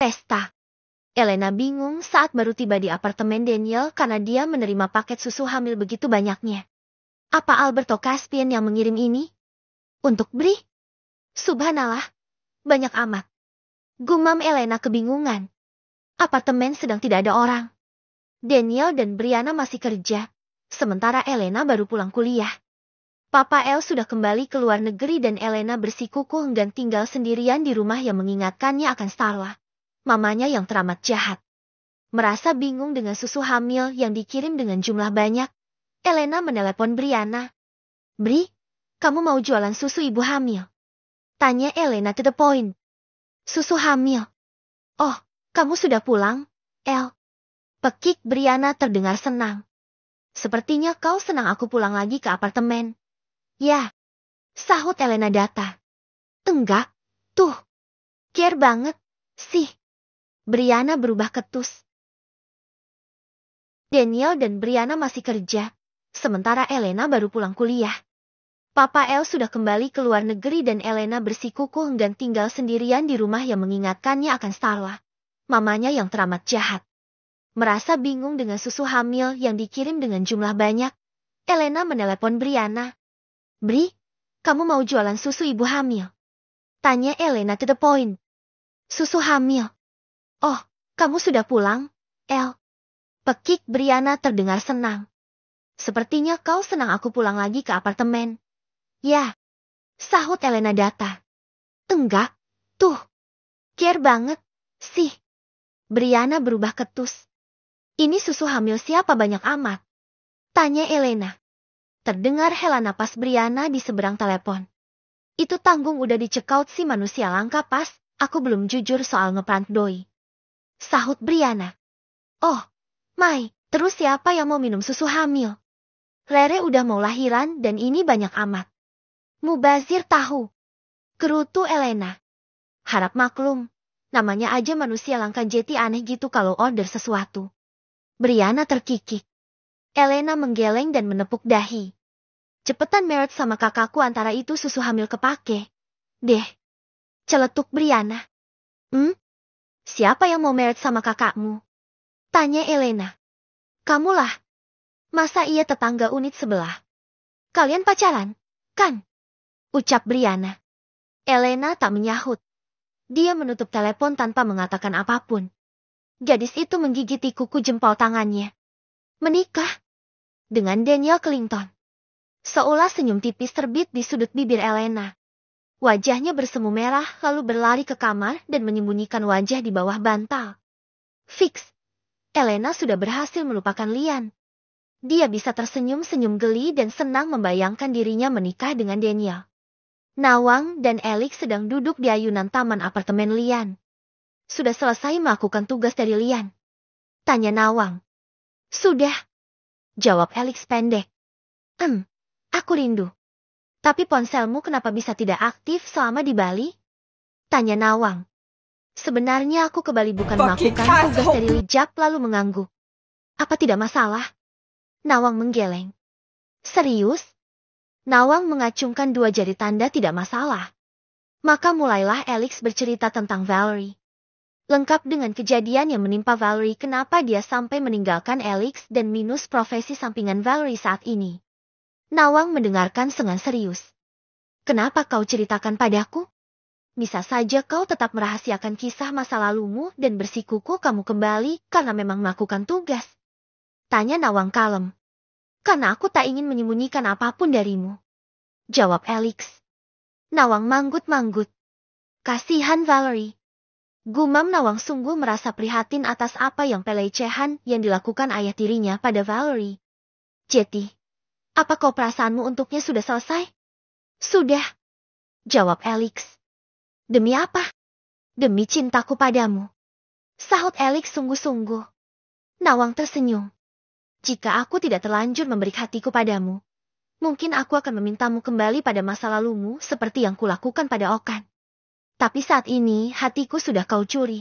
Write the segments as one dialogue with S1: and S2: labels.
S1: Pesta. Elena bingung saat baru tiba di apartemen Daniel karena dia menerima paket susu hamil begitu banyaknya. Apa Alberto Caspian yang mengirim ini? Untuk Bri? Subhanallah, banyak amat. Gumam Elena kebingungan. Apartemen sedang tidak ada orang. Daniel dan Brianna masih kerja, sementara Elena baru pulang kuliah. Papa El sudah kembali ke luar negeri dan Elena bersikukuh enggan tinggal sendirian di rumah yang mengingatkannya akan Starla, mamanya yang teramat jahat. Merasa bingung dengan susu hamil yang dikirim dengan jumlah banyak, Elena menelepon Brianna. Bri, kamu mau jualan susu ibu hamil? Tanya Elena to the point. Susu hamil? Oh, kamu sudah pulang, El? Pekik Brianna terdengar senang. Sepertinya kau senang aku pulang lagi ke apartemen. Ya, sahut Elena datar. Enggak, tuh. Care banget, sih. Brianna berubah ketus. Daniel dan Brianna masih kerja, sementara Elena baru pulang kuliah. Papa El sudah kembali ke luar negeri dan Elena bersikukuh enggan tinggal sendirian di rumah yang mengingatkannya akan Starla, mamanya yang teramat jahat. Merasa bingung dengan susu hamil yang dikirim dengan jumlah banyak, Elena menelepon Brianna. Bri, kamu mau jualan susu ibu hamil? Tanya Elena to the point. Susu hamil? Oh, kamu sudah pulang, El? Pekik Brianna terdengar senang. Sepertinya kau senang aku pulang lagi ke apartemen. Ya, sahut Elena datar. Enggak, tuh. Care banget, sih. Brianna berubah ketus. Ini susu hamil siapa banyak amat? Tanya Elena. Terdengar hela napas Brianna di seberang telepon. Itu tanggung udah dicekaut si manusia langka pas, aku belum jujur soal ngeprank doi. Sahut Brianna. Oh, Mai, terus siapa yang mau minum susu hamil? Rere udah mau lahiran dan ini banyak amat. Mubazir tahu. Kerutu Elena. Harap maklum, namanya aja manusia langka jeti aneh gitu kalau order sesuatu. Brianna terkikik. Elena menggeleng dan menepuk dahi. Cepetan meret sama kakakku antara itu susu hamil kepake. Deh. Celetuk Brianna. Siapa yang mau meret sama kakakmu? Tanya Elena. Kamulah. Masa iya tetangga unit sebelah? Kalian pacaran, kan? Ucap Brianna. Elena tak menyahut. Dia menutup telepon tanpa mengatakan apapun. Gadis itu menggigiti kuku jempol tangannya. Menikah? Dengan Daniel Clinton. Seolah senyum tipis terbit di sudut bibir Elena. Wajahnya bersemu merah lalu berlari ke kamar dan menyembunyikan wajah di bawah bantal. Fix. Elena sudah berhasil melupakan Lian. Dia bisa tersenyum-senyum geli dan senang membayangkan dirinya menikah dengan Daniel. Nawang dan Alex sedang duduk di ayunan taman apartemen Lian. Sudah selesai melakukan tugas dari Lian? Tanya Nawang. Sudah. Jawab Alex pendek. Aku rindu. Tapi ponselmu kenapa bisa tidak aktif selama di Bali? Tanya Nawang. Sebenarnya aku ke Bali bukan melakukan tugas dari Lijap lalu mengangguk. Apa tidak masalah? Nawang menggeleng. Serius? Nawang mengacungkan dua jari tanda tidak masalah. Maka mulailah Alex bercerita tentang Valerie. Lengkap dengan kejadian yang menimpa Valerie kenapa dia sampai meninggalkan Alex dan minus profesi sampingan Valerie saat ini. Nawang mendengarkan dengan serius. Kenapa kau ceritakan padaku? Bisa saja kau tetap merahasiakan kisah masa lalumu dan bersikukuh kamu kembali karena memang melakukan tugas. Tanya Nawang kalem. Karena aku tak ingin menyembunyikan apapun darimu. Jawab Alex. Nawang manggut-manggut. Kasihan Valerie. Gumam Nawang sungguh merasa prihatin atas apa yang pelecehan yang dilakukan ayah tirinya pada Valerie. Jeti. Apa kau perasaanmu untuknya sudah selesai? Sudah. Jawab Alex. Demi apa? Demi cintaku padamu. Sahut Alex sungguh-sungguh. Nawang tersenyum. Jika aku tidak terlanjur memberi hatiku padamu, mungkin aku akan memintamu kembali pada masa lalumu seperti yang kulakukan pada Okan. Tapi saat ini hatiku sudah kau curi.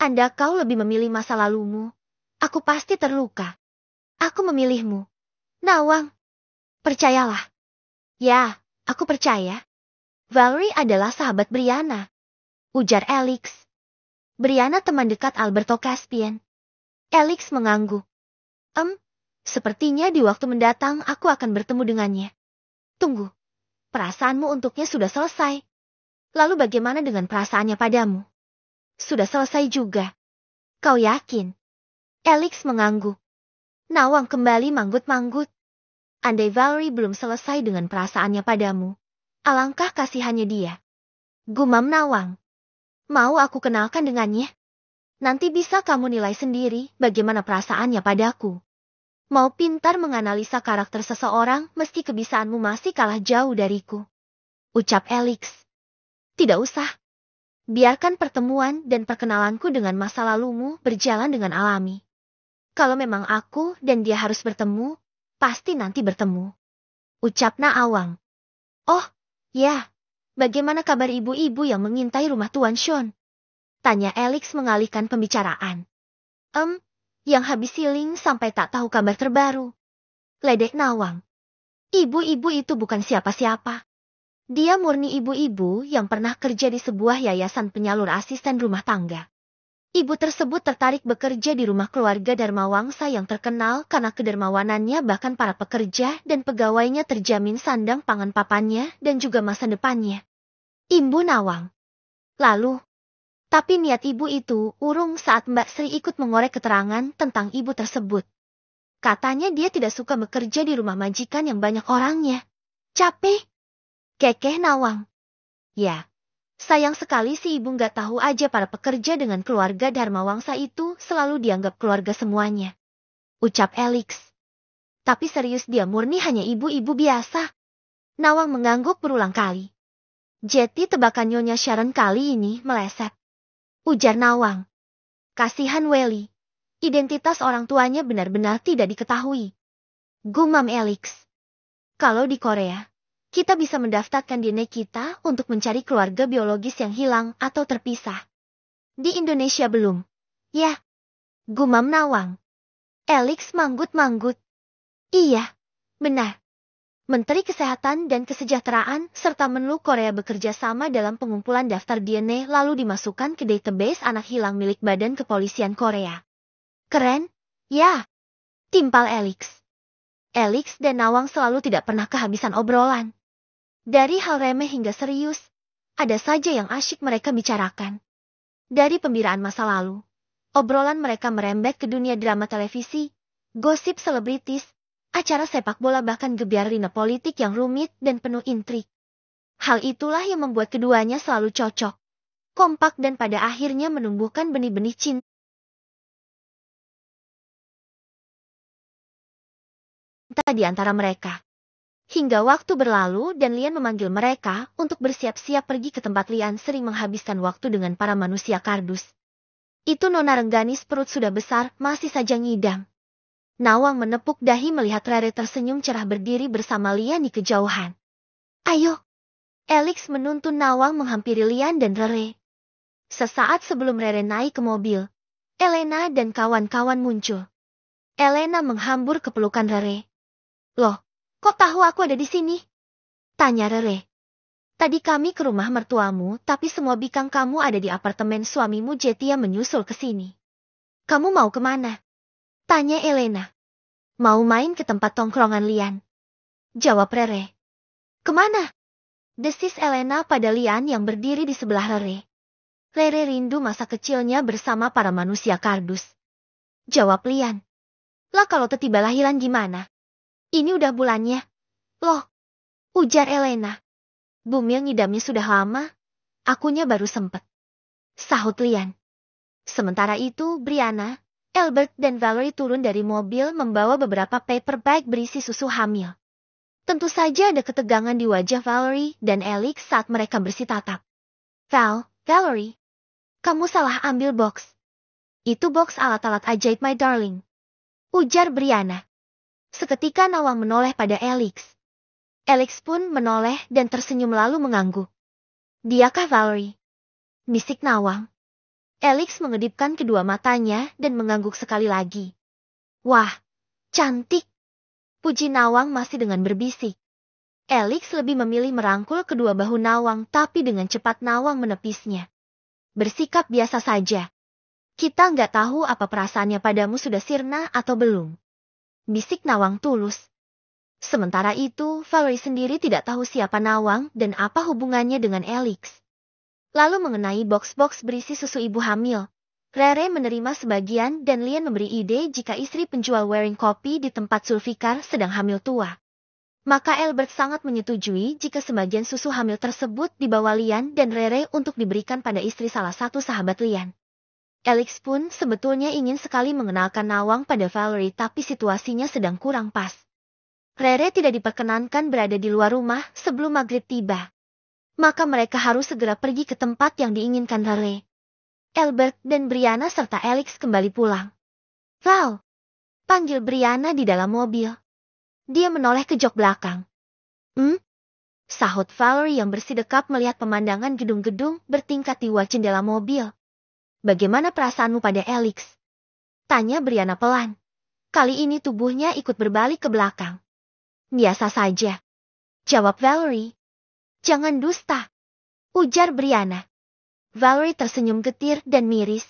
S1: Anda kau lebih memilih masa lalumu, aku pasti terluka. Aku memilihmu. Nawang. Percayalah. Ya, aku percaya. Valerie adalah sahabat Brianna. Ujar Alex. Brianna teman dekat Alberto Caspian. Alex mengangguk. Sepertinya di waktu mendatang aku akan bertemu dengannya. Tunggu, perasaanmu untuknya sudah selesai. Lalu bagaimana dengan perasaannya padamu? Sudah selesai juga. Kau yakin? Alex mengangguk. Nawang kembali manggut-manggut. Andai Valerie belum selesai dengan perasaannya padamu, alangkah kasihannya dia. Gumam Nawang. Mau aku kenalkan dengannya? Nanti bisa kamu nilai sendiri bagaimana perasaannya padaku. Mau pintar menganalisa karakter seseorang meski kebisaanmu masih kalah jauh dariku. Ucap Alex. Tidak usah. Biarkan pertemuan dan perkenalanku dengan masa lalumu berjalan dengan alami. Kalau memang aku dan dia harus bertemu, pasti nanti bertemu. Ucap Naawang. Oh, ya. Bagaimana kabar ibu-ibu yang mengintai rumah Tuan Sean? Tanya Alex mengalihkan pembicaraan. Yang habis siling sampai tak tahu kabar terbaru. Ledek Nawang. Ibu-ibu itu bukan siapa-siapa. Dia murni ibu-ibu yang pernah kerja di sebuah yayasan penyalur asisten rumah tangga. Ibu tersebut tertarik bekerja di rumah keluarga Dharmawangsa yang terkenal karena kedermawanannya, bahkan para pekerja dan pegawainya terjamin sandang pangan papannya dan juga masa depannya. Imbu Nawang. Lalu, tapi niat ibu itu urung saat Mbak Sri ikut mengorek keterangan tentang ibu tersebut. Katanya dia tidak suka bekerja di rumah majikan yang banyak orangnya. Capek. Kekeh Nawang. Ya, sayang sekali si ibu nggak tahu aja para pekerja dengan keluarga Dharmawangsa itu selalu dianggap keluarga semuanya. Ucap Alex. Tapi serius dia murni hanya ibu-ibu biasa. Nawang mengangguk berulang kali. Jadi tebakan Nyonya Sharon kali ini meleset. Ujar Nawang. Kasihan Welly. Identitas orang tuanya benar-benar tidak diketahui. Gumam Alex. Kalau di Korea, kita bisa mendaftarkan DNA kita untuk mencari keluarga biologis yang hilang atau terpisah. Di Indonesia belum. Ya. Gumam Nawang. Alex manggut-manggut. Iya, benar. Menteri Kesehatan dan Kesejahteraan serta Menlu Korea bekerja sama dalam pengumpulan daftar DNA lalu dimasukkan ke database anak hilang milik Badan Kepolisian Korea. Keren? Ya. Timpal Alex. Alex dan Nawang selalu tidak pernah kehabisan obrolan. Dari hal remeh hingga serius, ada saja yang asyik mereka bicarakan. Dari pembiraan masa lalu, obrolan mereka merembet ke dunia drama televisi, gosip selebritis, acara sepak bola bahkan gebiar rina politik yang rumit dan penuh intrik. Hal itulah yang membuat keduanya selalu cocok, kompak dan pada akhirnya menumbuhkan benih-benih cinta di antara mereka. Hingga waktu berlalu dan Lian memanggil mereka untuk bersiap-siap pergi ke tempat Lian sering menghabiskan waktu dengan para manusia kardus. Itu Nona Rengganis perut sudah besar masih saja ngidam. Nawang menepuk dahi melihat Rere tersenyum cerah berdiri bersama Lian di kejauhan. Ayo. Alex menuntun Nawang menghampiri Lian dan Rere. Sesaat sebelum Rere naik ke mobil, Elena dan kawan-kawan muncul. Elena menghambur ke pelukan Rere. Loh, kok tahu aku ada di sini? Tanya Rere. Tadi kami ke rumah mertuamu, tapi semua bikang kamu ada di apartemen suamimu. Jetia menyusul ke sini. Kamu mau kemana? Tanya Elena. Mau main ke tempat tongkrongan Lian. Jawab Rere. Kemana? Desis Elena pada Lian yang berdiri di sebelah Rere. Rere rindu masa kecilnya bersama para manusia kardus. Jawab Lian. Lah kalau tiba lahiran gimana? Ini udah bulannya. Loh. Ujar Elena. Bumil ngidamnya sudah lama. Akunya baru sempet. Sahut Lian. Sementara itu Brianna, Albert dan Valerie turun dari mobil membawa beberapa paper bag berisi susu hamil. Tentu saja ada ketegangan di wajah Valerie dan Alex saat mereka bersitatap. Valerie. Kamu salah ambil box. Itu box alat-alat ajaib my darling. Ujar Brianna. Seketika Nawang menoleh pada Alex. Alex pun menoleh dan tersenyum lalu mengangguk. Diakah Valerie? Bisik Nawang. Alex mengedipkan kedua matanya dan mengangguk sekali lagi. Wah, cantik. Puji Nawang masih dengan berbisik. Alex lebih memilih merangkul kedua bahu Nawang tapi dengan cepat Nawang menepisnya. Bersikap biasa saja. Kita nggak tahu apa perasaannya padamu sudah sirna atau belum. Bisik Nawang tulus. Sementara itu, Valerie sendiri tidak tahu siapa Nawang dan apa hubungannya dengan Alex. Lalu mengenai box-box berisi susu ibu hamil, Rere menerima sebagian dan Lian memberi ide jika istri penjual wearing kopi di tempat Zulfikar sedang hamil tua. Maka Albert sangat menyetujui jika sebagian susu hamil tersebut dibawa Lian dan Rere untuk diberikan pada istri salah satu sahabat Lian. Alex pun sebetulnya ingin sekali mengenalkan Nawang pada Valerie tapi situasinya sedang kurang pas. Rere tidak diperkenankan berada di luar rumah sebelum maghrib tiba. Maka mereka harus segera pergi ke tempat yang diinginkan Rere. Albert dan Brianna serta Alex kembali pulang. Val, panggil Brianna di dalam mobil. Dia menoleh ke jok belakang. Sahut Valerie yang bersidekap melihat pemandangan gedung-gedung bertingkat di luar jendela mobil. Bagaimana perasaanmu pada Alex? Tanya Brianna pelan. Kali ini tubuhnya ikut berbalik ke belakang. Biasa saja. Jawab Valerie. Jangan dusta. Ujar Brianna. Valerie tersenyum getir dan miris.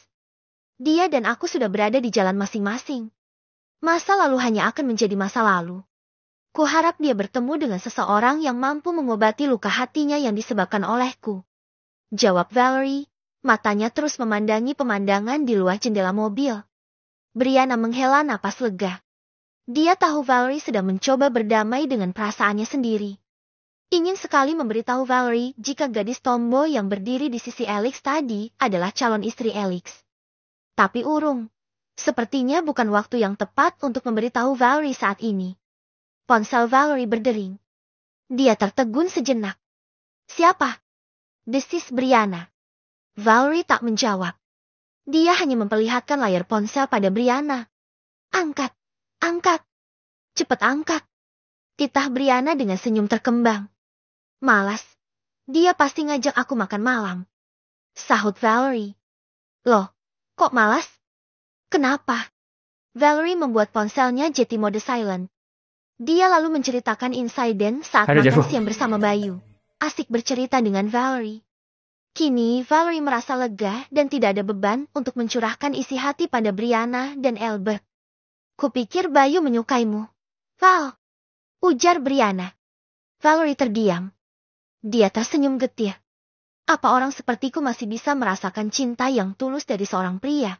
S1: Dia dan aku sudah berada di jalan masing-masing. Masa lalu hanya akan menjadi masa lalu. Kuharap dia bertemu dengan seseorang yang mampu mengobati luka hatinya yang disebabkan olehku. Jawab Valerie, matanya terus memandangi pemandangan di luar jendela mobil. Brianna menghela napas lega. Dia tahu Valerie sedang mencoba berdamai dengan perasaannya sendiri. Ingin sekali memberitahu Valerie jika gadis tomboy yang berdiri di sisi Alex tadi adalah calon istri Alex. Tapi urung. Sepertinya bukan waktu yang tepat untuk memberitahu Valerie saat ini. Ponsel Valerie berdering. Dia tertegun sejenak. Siapa? Desis Brianna. Valerie tak menjawab. Dia hanya memperlihatkan layar ponsel pada Brianna. Angkat, angkat. Cepat angkat. Titah Brianna dengan senyum terkembang. Malas. Dia pasti ngajak aku makan malam. Sahut Valerie. Loh, kok malas? Kenapa? Valerie membuat ponselnya jadi mode silent. Dia lalu menceritakan insiden saat makan siang bersama Bayu. Asik bercerita dengan Valerie. Kini Valerie merasa lega dan tidak ada beban untuk mencurahkan isi hati pada Brianna dan Albert. Kupikir Bayu menyukaimu. Val. Ujar Brianna. Valerie terdiam. Dia tersenyum getir. Apa orang sepertiku masih bisa merasakan cinta yang tulus dari seorang pria?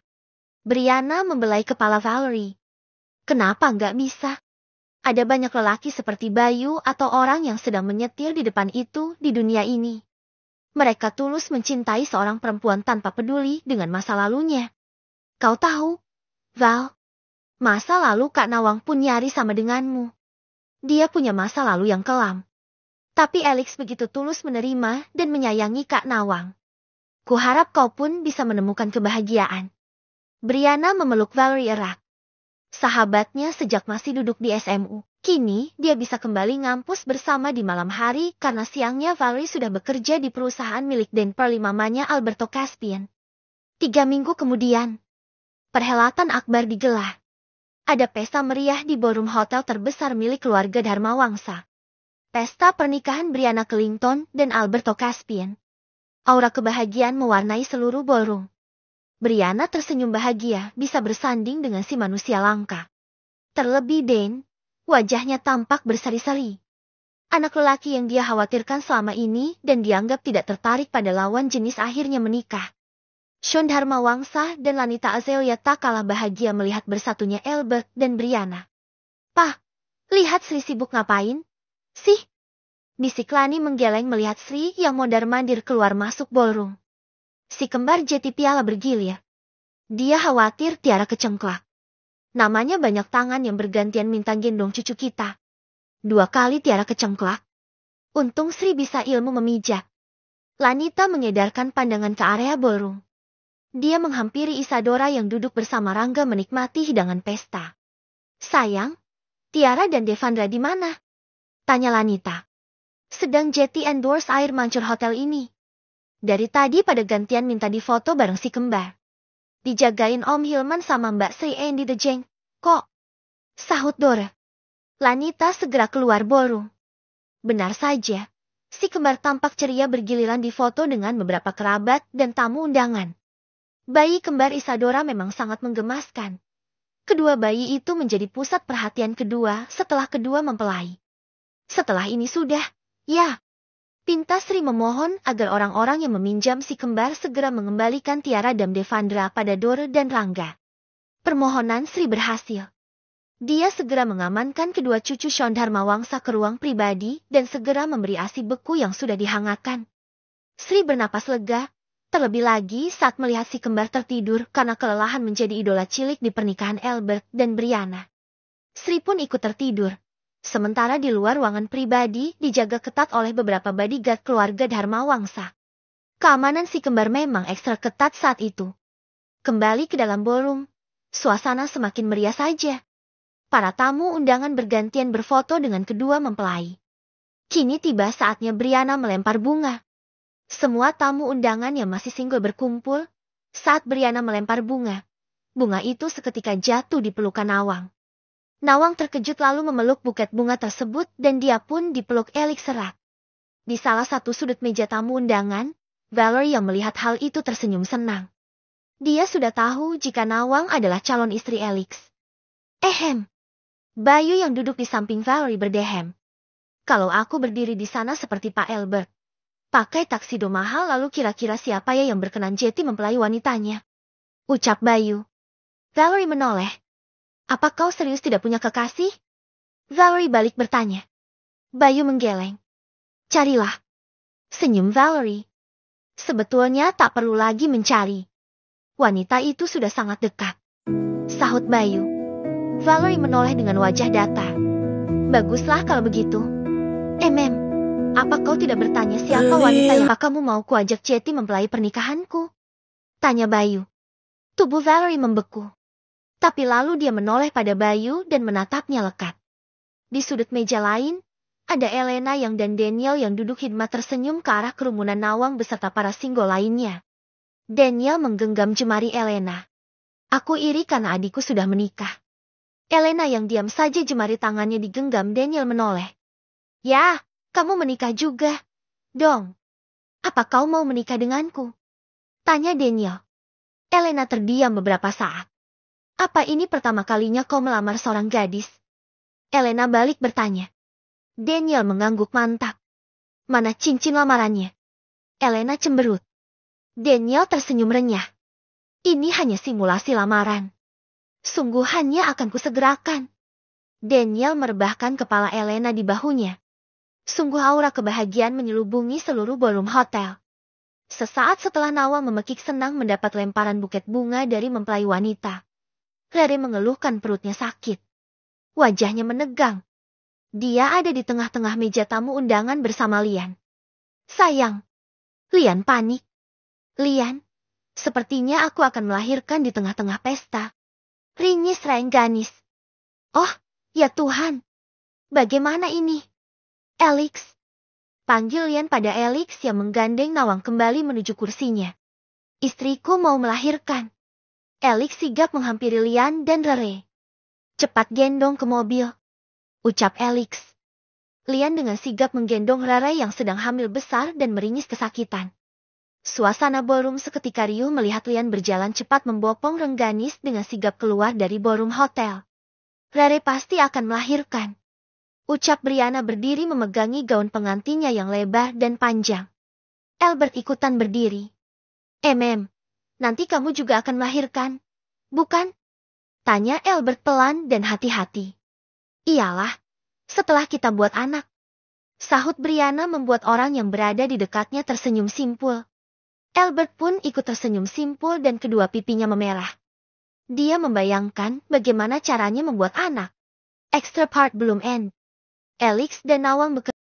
S1: Brianna membelai kepala Valerie. Kenapa nggak bisa? Ada banyak lelaki seperti Bayu atau orang yang sedang menyetir di depan itu di dunia ini. Mereka tulus mencintai seorang perempuan tanpa peduli dengan masa lalunya. Kau tahu, Val, masa lalu Kak Nawang pun nyaris sama denganmu. Dia punya masa lalu yang kelam. Tapi Alex begitu tulus menerima dan menyayangi Kak Nawang. Kuharap kau pun bisa menemukan kebahagiaan. Brianna memeluk Valerie erat. Sahabatnya sejak masih duduk di SMU. Kini dia bisa kembali ngampus bersama di malam hari karena siangnya Valerie sudah bekerja di perusahaan milik Dan Perli mamanya Alberto Caspian. 3 minggu kemudian, perhelatan akbar digelar. Ada pesta meriah di ballroom hotel terbesar milik keluarga Dharma Wangsa. Pesta pernikahan Brianna Clinton dan Alberto Caspian. Aura kebahagiaan mewarnai seluruh ballroom. Brianna tersenyum bahagia bisa bersanding dengan si manusia langka. Terlebih Dan, wajahnya tampak berseri-seri. Anak lelaki yang dia khawatirkan selama ini dan dianggap tidak tertarik pada lawan jenis akhirnya menikah. Sean Dharma Wangsa dan Lanita Azelia tak kalah bahagia melihat bersatunya Albert dan Brianna. Pak, lihat Sri sibuk ngapain? Sih? Bisik Lani menggeleng melihat Sri yang mondar-mandir keluar masuk ballroom. Si kembar jeti piala bergilir. Dia khawatir Tiara kecengklak. Namanya banyak tangan yang bergantian minta gendong cucu kita. 2 kali Tiara kecengklak. Untung Sri bisa ilmu memijak. Lanita mengedarkan pandangan ke area ballroom. Dia menghampiri Isadora yang duduk bersama Rangga menikmati hidangan pesta. Sayang, Tiara dan Devandra di mana? Tanya Lanita. Sedang jetty endorse air mancur hotel ini. Dari tadi pada gantian minta difoto bareng si kembar. Dijagain Om Hilman sama Mbak Sri Andy the Jeng. Kok? Sahut Dora. Lanita segera keluar ballroom. Benar saja. Si kembar tampak ceria bergiliran difoto dengan beberapa kerabat dan tamu undangan. Bayi kembar Isadora memang sangat menggemaskan. Kedua bayi itu menjadi pusat perhatian kedua setelah kedua mempelai. Setelah ini sudah, ya. Pinta Sri memohon agar orang-orang yang meminjam si kembar segera mengembalikan Tiara dan Devandra pada Dore dan Rangga. Permohonan Sri berhasil. Dia segera mengamankan kedua cucu Shondharma Wangsa ke ruang pribadi dan segera memberi ASI beku yang sudah dihangatkan. Sri bernapas lega, terlebih lagi saat melihat si kembar tertidur karena kelelahan menjadi idola cilik di pernikahan Albert dan Brianna. Sri pun ikut tertidur. Sementara di luar ruangan pribadi dijaga ketat oleh beberapa bodyguard keluarga Dharma Wangsa. Keamanan si kembar memang ekstra ketat saat itu. Kembali ke dalam ballroom, suasana semakin meriah saja. Para tamu undangan bergantian berfoto dengan kedua mempelai. Kini tiba saatnya Brianna melempar bunga. Semua tamu undangan yang masih single berkumpul. Saat Brianna melempar bunga, bunga itu seketika jatuh di pelukan Nawang. Nawang terkejut lalu memeluk buket bunga tersebut dan dia pun dipeluk Alex erat. Di salah satu sudut meja tamu undangan, Valerie yang melihat hal itu tersenyum senang. Dia sudah tahu jika Nawang adalah calon istri Alex. Ehem. Bayu yang duduk di samping Valerie berdehem. Kalau aku berdiri di sana seperti Pak Albert, pakai taksido mahal lalu kira-kira siapa ya yang berkenan Jeti mempelai wanitanya? Ucap Bayu. Valerie menoleh. Apa kau serius tidak punya kekasih? Valerie balik bertanya. Bayu menggeleng. Carilah. Senyum Valerie. Sebetulnya tak perlu lagi mencari. Wanita itu sudah sangat dekat. Sahut Bayu. Valerie menoleh dengan wajah datar. Baguslah kalau begitu. Apa kau tidak bertanya siapa wanita yang kamu mau kuajak Jeti mempelai pernikahanku? Tanya Bayu. Tubuh Valerie membeku. Tapi lalu dia menoleh pada Bayu dan menatapnya lekat. Di sudut meja lain, ada Elena yang dan Daniel yang duduk hikmat tersenyum ke arah kerumunan Nawang beserta para single lainnya. Daniel menggenggam jemari Elena. Aku iri karena adikku sudah menikah. Elena yang diam saja jemari tangannya digenggam Daniel menoleh. Ya, kamu menikah juga. Dong. Apa kau mau menikah denganku? Tanya Daniel. Elena terdiam beberapa saat. Apa ini pertama kalinya kau melamar seorang gadis? Elena balik bertanya. Daniel mengangguk mantap. Mana cincin lamarannya? Elena cemberut. Daniel tersenyum renyah. Ini hanya simulasi lamaran. Sungguhannya akan kusegerakan. Daniel merebahkan kepala Elena di bahunya. Sungguh aura kebahagiaan menyelubungi seluruh ballroom hotel. Sesaat setelah Nawang memekik senang mendapat lemparan buket bunga dari mempelai wanita. Rere mengeluhkan perutnya sakit. Wajahnya menegang. Dia ada di tengah-tengah meja tamu undangan bersama Lian. Sayang. Lian panik. Lian, sepertinya aku akan melahirkan di tengah-tengah pesta. Ringis Rengganis. Oh, ya Tuhan. Bagaimana ini? Alex. Panggil Lian pada Alex yang menggandeng Nawang kembali menuju kursinya. Istriku mau melahirkan. Alex sigap menghampiri Lian dan Rere. Cepat gendong ke mobil. Ucap Alex. Lian dengan sigap menggendong Rere yang sedang hamil besar dan meringis kesakitan. Suasana ballroom seketika riuh melihat Lian berjalan cepat membopong Rengganis dengan sigap keluar dari ballroom hotel. Rere pasti akan melahirkan. Ucap Brianna berdiri memegangi gaun pengantinnya yang lebar dan panjang. Albert ikutan berdiri. Nanti kamu juga akan melahirkan, bukan? Tanya Albert pelan dan hati-hati. Iyalah, setelah kita buat anak. Sahut Brianna membuat orang yang berada di dekatnya tersenyum simpul. Albert pun ikut tersenyum simpul dan kedua pipinya memerah. Dia membayangkan bagaimana caranya membuat anak. Extra part belum end. Alex dan Nawang bekerja.